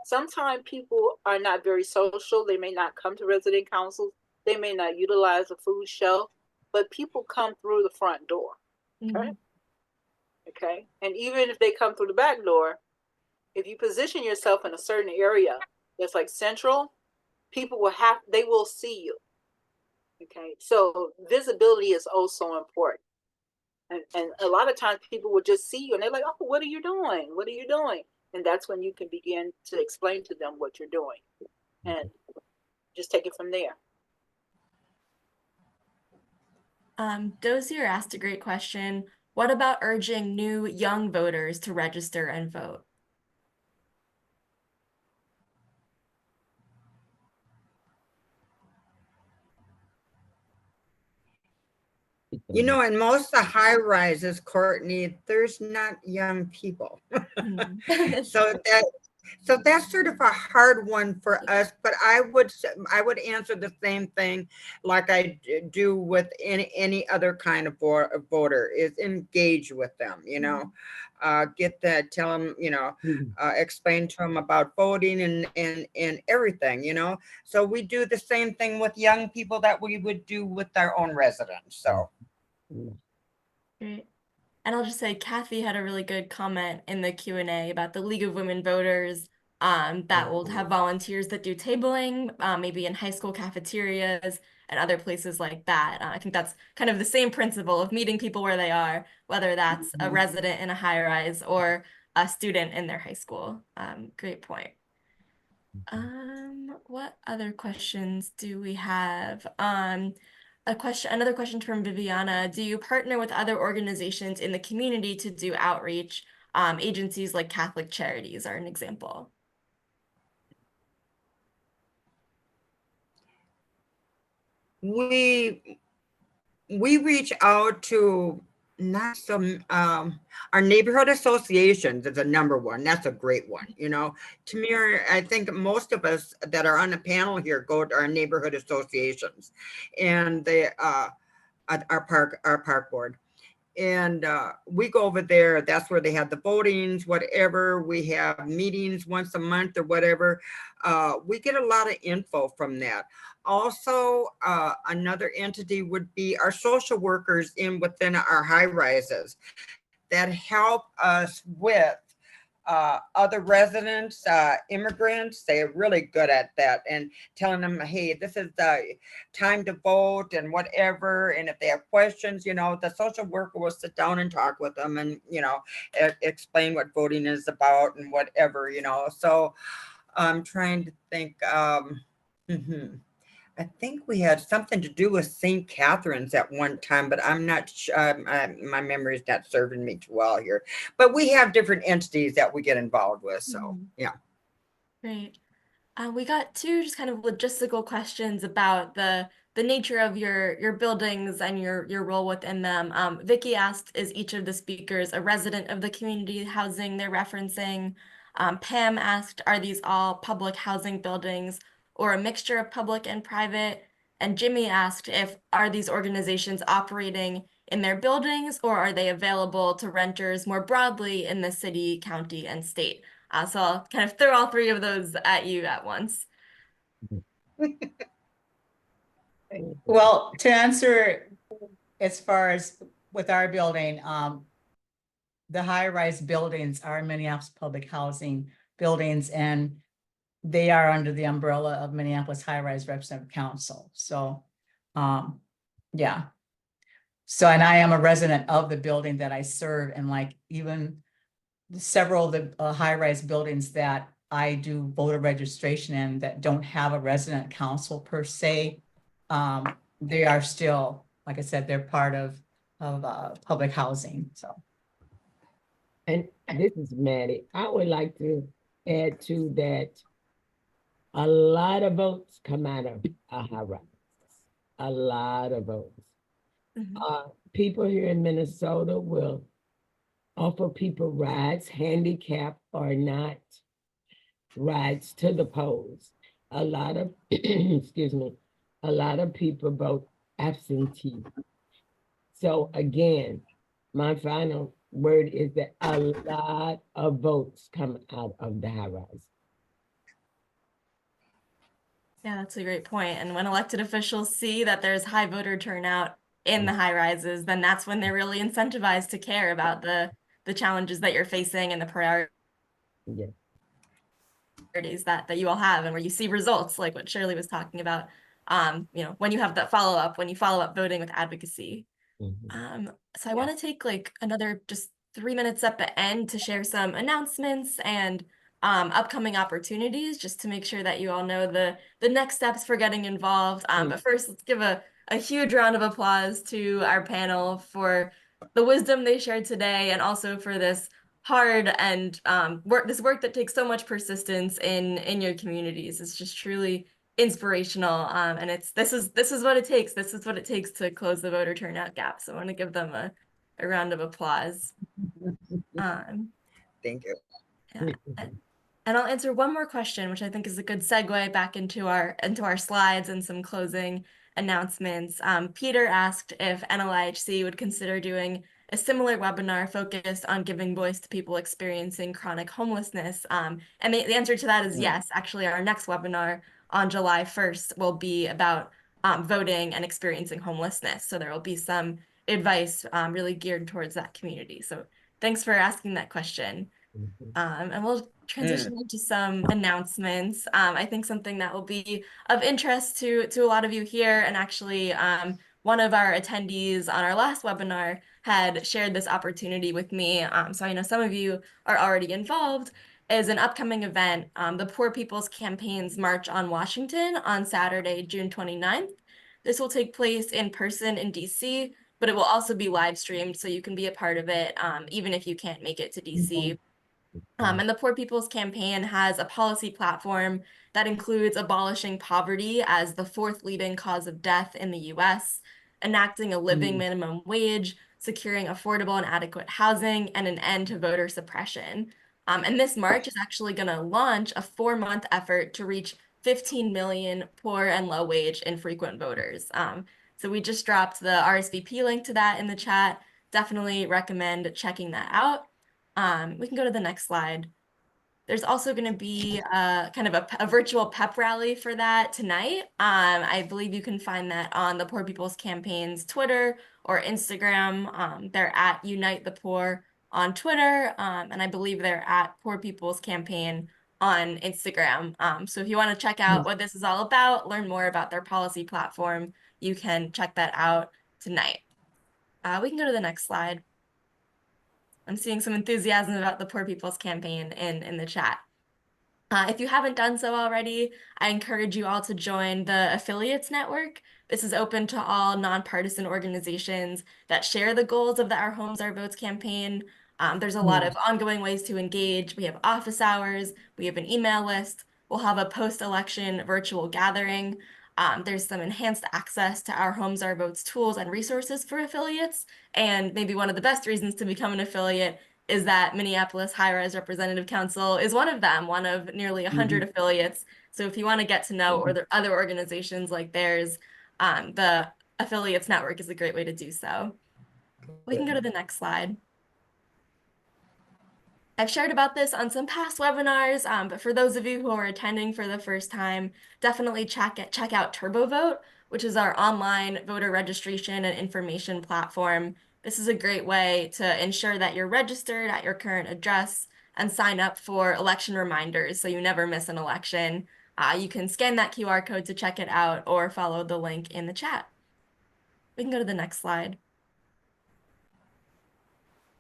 sometimes people are not very social. They may not come to resident councils. They may not utilize a food shelf, but people come through the front door. Okay. Okay. And even if they come through the back door, if you position yourself in a certain area that's like central, they will see you. Okay. So visibility is also important. And a lot of times people will just see you and they're like, oh, what are you doing? What are you doing? And that's when you can begin to explain to them what you're doing and just take it from there. Dozier asked a great question. What about urging new young voters to register and vote? You know, in most of the high rises, Courtney, there's not young people. So that's sort of a hard one for us, but I would answer the same thing like I do with any other kind of voter, is engage with them, you know, tell them, you know, explain to them about voting and everything, you know. So we do the same thing with young people that we would do with our own residents. So. Great. And I'll just say Kathy had a really good comment in the Q&A about the League of Women Voters that will have volunteers that do tabling, maybe in high school cafeterias and other places like that. I think that's kind of the same principle of meeting people where they are, whether that's a resident in a high rise or a student in their high school. Great point. What other questions do we have? Another question from Viviana. Do you partner with other organizations in the community to do outreach? Agencies like Catholic Charities are an example. We reach out to not some our neighborhood associations is a number one. That's a great one. You know, to me, I think most of us that are on the panel here go to our neighborhood associations, and they our park board. And we go over there. That's where they have the votings, whatever. We have meetings once a month or whatever. We get a lot of info from that. Also, another entity would be our social workers within our high rises that help us with other residents, immigrants. They're really good at that, and telling them, hey, this is the time to vote and whatever. And if they have questions, you know, the social worker will sit down and talk with them and, you know, explain what voting is about and whatever, you know. So I'm trying to think. I think we had something to do with St. Catherine's at one time, but I'm not sure. My memory is not serving me too well here. But we have different entities that we get involved with. So, yeah. Great. We got two just kind of logistical questions about the nature of your buildings and your role within them. Vicky asked, is each of the speakers a resident of the community housing they're referencing? Pam asked, are these all public housing buildings or a mixture of public and private? And Jimmy asked, are these organizations operating in their buildings or are they available to renters more broadly in the city, county, and state? So I'll kind of throw all three of those at you at once. Well, to answer as far as with our building, the high-rise buildings are Minneapolis public housing buildings, and they are under the umbrella of Minneapolis High-Rise Representative Council. So, yeah. So, and I am a resident of the building that I serve, and like even several of the high-rise buildings that I do voter registration in that don't have a resident council per se, they are still, like I said, they're part of public housing, so. And this is Maddie. I would like to add to that. A lot of votes come out of a high rise. A lot of votes. People here in Minnesota will offer people rides, handicap or not, rides to the polls. A lot of, excuse me, a lot of people vote absentee. So again, my final word is that a lot of votes come out of the high rise. Yeah, that's a great point. And when elected officials see that there's high voter turnout in the high rises, then that's when they're really incentivized to care about the challenges that you're facing and the priorities Yeah. that you all have, and where you see results like what Shirley was talking about. You know, when you have that follow-up, when you follow up voting with advocacy. So I want to take like another just 3 minutes at the end to share some announcements and upcoming opportunities, just to make sure that you all know the next steps for getting involved. But first, let's give a huge round of applause to our panel for the wisdom they shared today, and also for this hard and work that takes so much persistence in your communities. It's just truly inspirational, and this is what it takes. This is what it takes to close the voter turnout gap. So I want to give them a round of applause. Thank you. Yeah. And I'll answer one more question, which I think is a good segue back into our slides and some closing announcements. Peter asked if NLIHC would consider doing a similar webinar focused on giving voice to people experiencing chronic homelessness. And the answer to that is yes. Actually, our next webinar on July 1st will be about voting and experiencing homelessness. So there will be some advice really geared towards that community. So thanks for asking that question. And we'll transition into some announcements. I think something that will be of interest to a lot of you here, and actually one of our attendees on our last webinar had shared this opportunity with me. So I know some of you are already involved, is an upcoming event, the Poor People's Campaign's March on Washington on Saturday, June 29th. This will take place in person in DC, but it will also be live streamed, so you can be a part of it, even if you can't make it to DC. And the Poor People's Campaign has a policy platform that includes abolishing poverty as the fourth leading cause of death in the US, enacting a living minimum wage, securing affordable and adequate housing, and an end to voter suppression. And this March is actually going to launch a 4-month effort to reach 15 million poor and low wage infrequent voters. So we just dropped the RSVP link to that in the chat. Definitely recommend checking that out. We can go to the next slide. There's also going to be kind of a virtual pep rally for that tonight. I believe you can find that on the Poor People's Campaign's Twitter or Instagram. They're at Unite the Poor on Twitter, and I believe they're at Poor People's Campaign on Instagram. So if you want to check out what this is all about, learn more about their policy platform, you can check that out tonight. We can go to the next slide. I'm seeing some enthusiasm about the Poor People's Campaign in the chat. If you haven't done so already, I encourage you all to join the Affiliates Network. This is open to all nonpartisan organizations that share the goals of the Our Homes, Our Votes campaign. There's a lot of ongoing ways to engage. We have office hours, we have an email list, we'll have a post-election virtual gathering. There's some enhanced access to Our Homes, Our Votes tools and resources for affiliates. And maybe one of the best reasons to become an affiliate is that Minneapolis High Rise Representative Council is one of them, one of nearly 100 affiliates. So if you want to get to know or other organizations like theirs, the Affiliates Network is a great way to do so. We can go to the next slide. I've shared about this on some past webinars, but for those of you who are attending for the first time, definitely check out TurboVote, which is our online voter registration and information platform. This is a great way to ensure that you're registered at your current address and sign up for election reminders so you never miss an election. You can scan that QR code to check it out or follow the link in the chat. We can go to the next slide.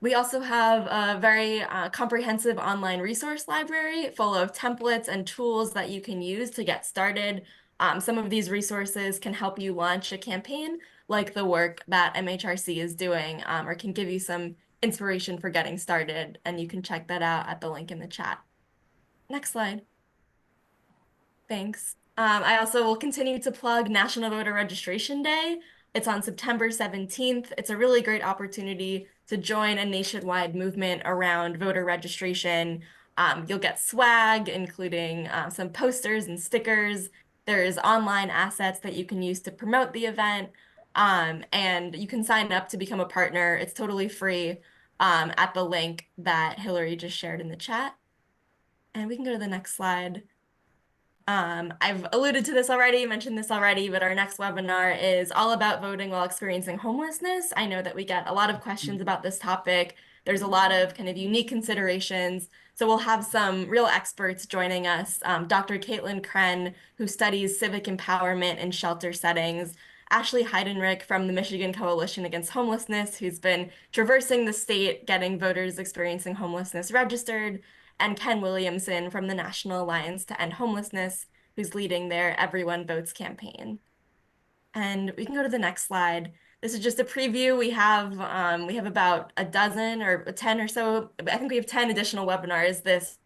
We also have a very comprehensive online resource library full of templates and tools that you can use to get started. Some of these resources can help you launch a campaign, like the work that MHRC is doing, or can give you some inspiration for getting started, and you can check that out at the link in the chat. Next slide. Thanks. I also will continue to plug National Voter Registration Day. It's on September 17th. It's a really great opportunity to join a nationwide movement around voter registration. You'll get swag, including some posters and stickers. There's online assets that you can use to promote the event. And you can sign up to become a partner. It's totally free at the link that Hillary just shared in the chat. And we can go to the next slide. I've alluded to this already, mentioned this already, but our next webinar is all about voting while experiencing homelessness. I know that we get a lot of questions about this topic. There's a lot of kind of unique considerations. So we'll have some real experts joining us. Dr. Caitlin Kren, who studies civic empowerment in shelter settings. Ashley Heidenreich from the Michigan Coalition Against Homelessness, who's been traversing the state, getting voters experiencing homelessness registered, and Ken Williamson from the National Alliance to End Homelessness, who's leading their Everyone Votes campaign. And we can go to the next slide. This is just a preview. We have about a dozen or 10 or so. I think we have 10 additional webinars this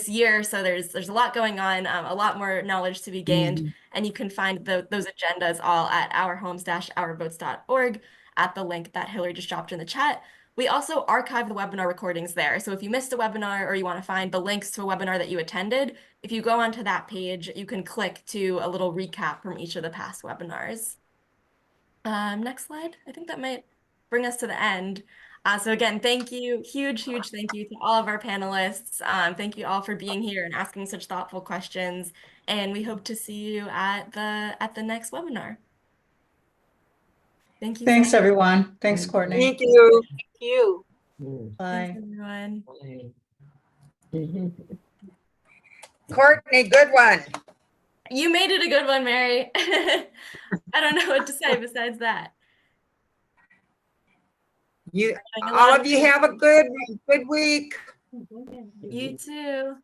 year. So there's a lot going on, a lot more knowledge to be gained. And you can find those agendas all at ourhomes-ourvotes.org at the link that Hillary just dropped in the chat. We also archive the webinar recordings there. So if you missed a webinar or you want to find the links to a webinar that you attended, if you go onto that page, you can click to a little recap from each of the past webinars. Next slide. I think that might bring us to the end. So again, thank you. Huge thank you to all of our panelists. Thank you all for being here and asking such thoughtful questions. And we hope to see you at the next webinar. Thank you. Thanks, So much. everyone. Thanks, Courtney. Thank you. Thank you. Bye. Thanks, everyone. Courtney, good one. You made it a good one, Mary. I don't know what to say besides that. All of you have a good week. You too.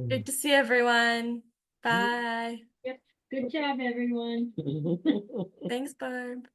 Good to see everyone. Bye. Good job, everyone. Thanks, Barb.